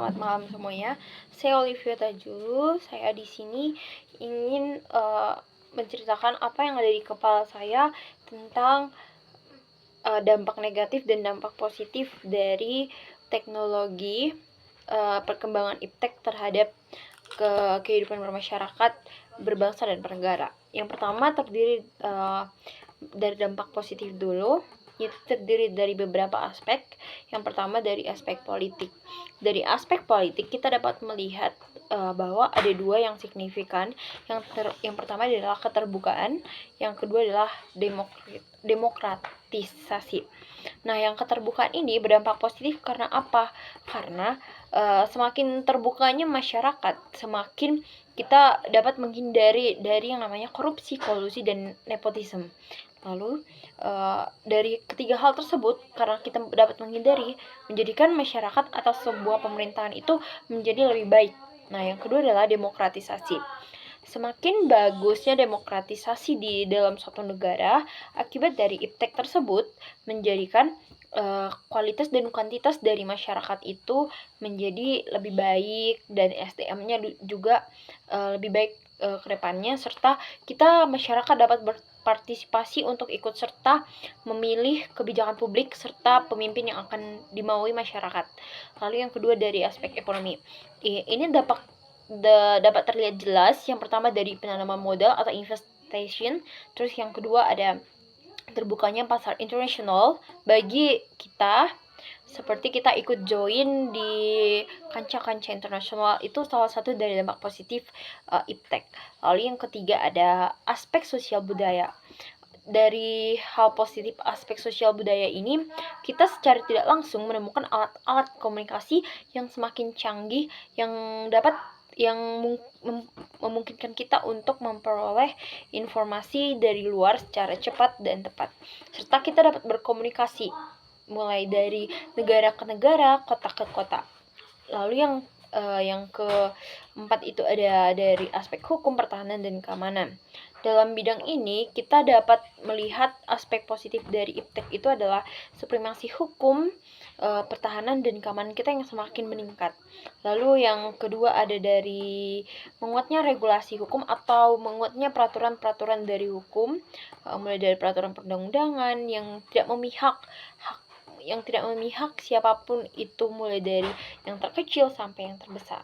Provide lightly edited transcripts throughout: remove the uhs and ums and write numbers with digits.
selamat malam semuanya. Saya Olivia Tajulu. Saya di sini ingin menceritakan apa yang ada di kepala saya tentang dampak negatif dan dampak positif dari teknologi perkembangan iptek terhadap kehidupan bermasyarakat, berbangsa dan bernegara. Yang pertama terdiri dari dampak positif dulu. Itu terdiri dari beberapa aspek. Yang pertama dari aspek politik. Dari aspek politik kita dapat melihat bahwa ada dua yang signifikan. Yang pertama adalah keterbukaan, yang kedua adalah demokratisasi. Nah, yang keterbukaan ini berdampak positif karena apa? Karena semakin terbukanya masyarakat, semakin kita dapat menghindari dari yang namanya korupsi, kolusi, dan nepotisme. Lalu dari ketiga hal tersebut, karena kita dapat menghindari, menjadikan masyarakat atau sebuah pemerintahan itu menjadi lebih baik. Nah, yang kedua adalah demokratisasi. Semakin bagusnya demokratisasi di dalam suatu negara, akibat dari iptek tersebut menjadikan kualitas dan kuantitas dari masyarakat itu menjadi lebih baik, dan SDM-nya juga lebih baik ke depannya, serta kita masyarakat dapat berpartisipasi untuk ikut serta memilih kebijakan publik serta pemimpin yang akan dimaui masyarakat. Lalu yang kedua dari aspek ekonomi. Ini dapat terlihat jelas. Yang pertama dari penanaman modal atau investasi. Terus yang kedua ada terbukanya pasar internasional bagi kita, seperti kita ikut join di kancah-kancah internasional. Itu salah satu dari dampak positif iptek. Lalu yang ketiga ada aspek sosial budaya. Dari hal positif aspek sosial budaya ini, kita secara tidak langsung menemukan alat-alat komunikasi yang semakin canggih, yang memungkinkan kita untuk memperoleh informasi dari luar secara cepat dan tepat, serta kita dapat berkomunikasi mulai dari negara ke negara, kota ke kota. Lalu yang keempat itu ada dari aspek hukum, pertahanan, dan keamanan. Dalam bidang ini kita dapat melihat aspek positif dari iptek itu adalah supremasi hukum, pertahanan, dan keamanan kita yang semakin meningkat. Lalu yang kedua ada dari menguatnya regulasi hukum atau menguatnya peraturan-peraturan dari hukum, mulai dari peraturan perundang-undangan yang tidak memihak siapapun itu, mulai dari yang terkecil sampai yang terbesar.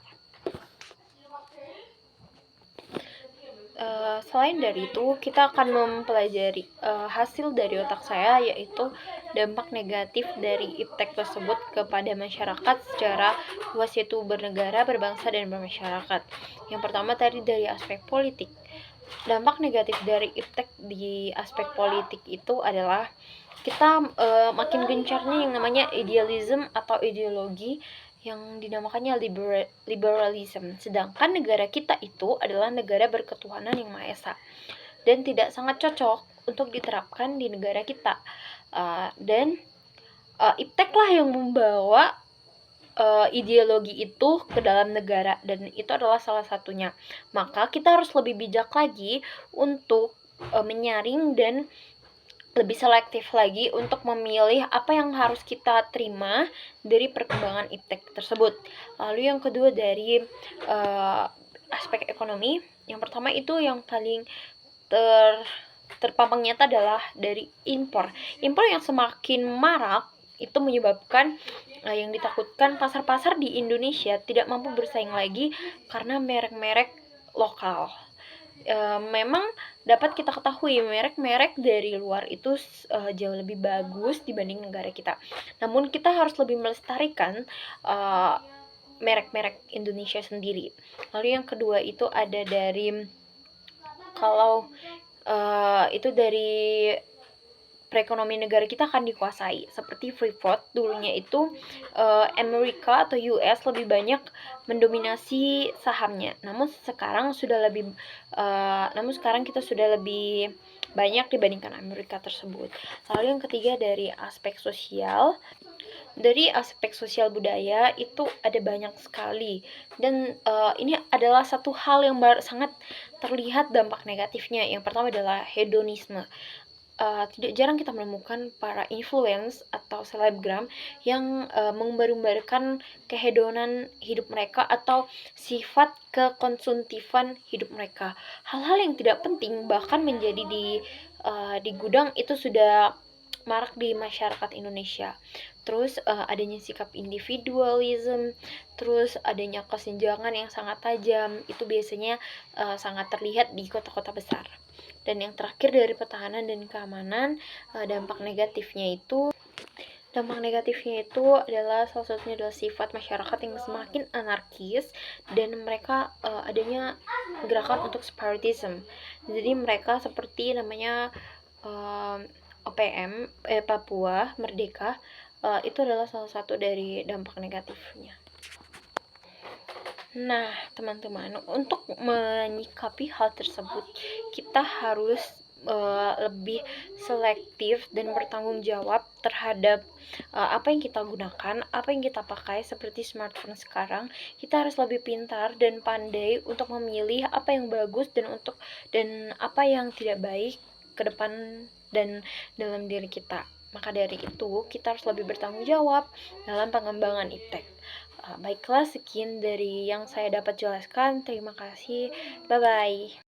Selain dari itu, kita akan mempelajari hasil dari otak saya, yaitu dampak negatif dari iptek tersebut kepada masyarakat secara luas, yaitu bernegara, berbangsa, dan bermasyarakat. Yang pertama tadi dari aspek politik. Dampak negatif dari iptek di aspek politik itu adalah kita makin gencarnya yang namanya idealisme atau ideologi yang dinamakannya liberalism. Sedangkan negara kita itu adalah negara berketuhanan yang Maha Esa dan tidak sangat cocok untuk diterapkan di negara kita. Dan iptek lah yang membawa ideologi itu ke dalam negara, dan itu adalah salah satunya. Maka kita harus lebih bijak lagi untuk menyaring dan lebih selektif lagi untuk memilih apa yang harus kita terima dari perkembangan iptek tersebut. Lalu yang kedua dari aspek ekonomi. Yang pertama itu yang paling terpampang nyata adalah dari impor. Impor yang semakin marak itu menyebabkan yang ditakutkan pasar-pasar di Indonesia tidak mampu bersaing lagi karena merek-merek lokal. Memang dapat kita ketahui merek-merek dari luar itu jauh lebih bagus dibanding negara kita. Namun kita harus lebih melestarikan merek-merek Indonesia sendiri. Lalu yang kedua itu ada dari itu dari perekonomian negara kita akan dikuasai. Seperti Freeport dulunya itu Amerika atau US lebih banyak mendominasi sahamnya. Namun sekarang kita sudah lebih banyak dibandingkan Amerika tersebut. Lalu yang ketiga dari aspek sosial. Dari aspek sosial budaya itu ada banyak sekali, dan ini adalah satu hal yang sangat terlihat dampak negatifnya. Yang pertama adalah hedonisme. tidak jarang kita menemukan para influence atau selebgram yang, mengumbar-umbarkan kehedonan hidup mereka atau sifat kekonsumtifan hidup mereka. Hal-hal yang tidak penting bahkan menjadi di gudang itu sudah marak di masyarakat Indonesia. Terus, adanya sikap individualism, terus adanya kesenjangan yang sangat tajam, itu biasanya, sangat terlihat di kota-kota besar. Dan yang terakhir dari pertahanan dan keamanan, dampak negatifnya itu adalah salah satunya adalah sifat masyarakat yang semakin anarkis dan mereka, adanya gerakan untuk separatism. Jadi mereka seperti namanya, OPM, Papua Merdeka, itu adalah salah satu dari dampak negatifnya. Nah, teman-teman, untuk menyikapi hal tersebut, kita harus lebih selektif dan bertanggung jawab terhadap apa yang kita gunakan, apa yang kita pakai seperti smartphone sekarang. Kita harus lebih pintar dan pandai untuk memilih apa yang bagus dan apa yang tidak baik ke depan dan dalam diri kita. Maka dari itu, kita harus lebih bertanggung jawab dalam pengembangan iptek. Baiklah, sekian dari yang saya dapat jelaskan. Terima kasih. Bye-bye.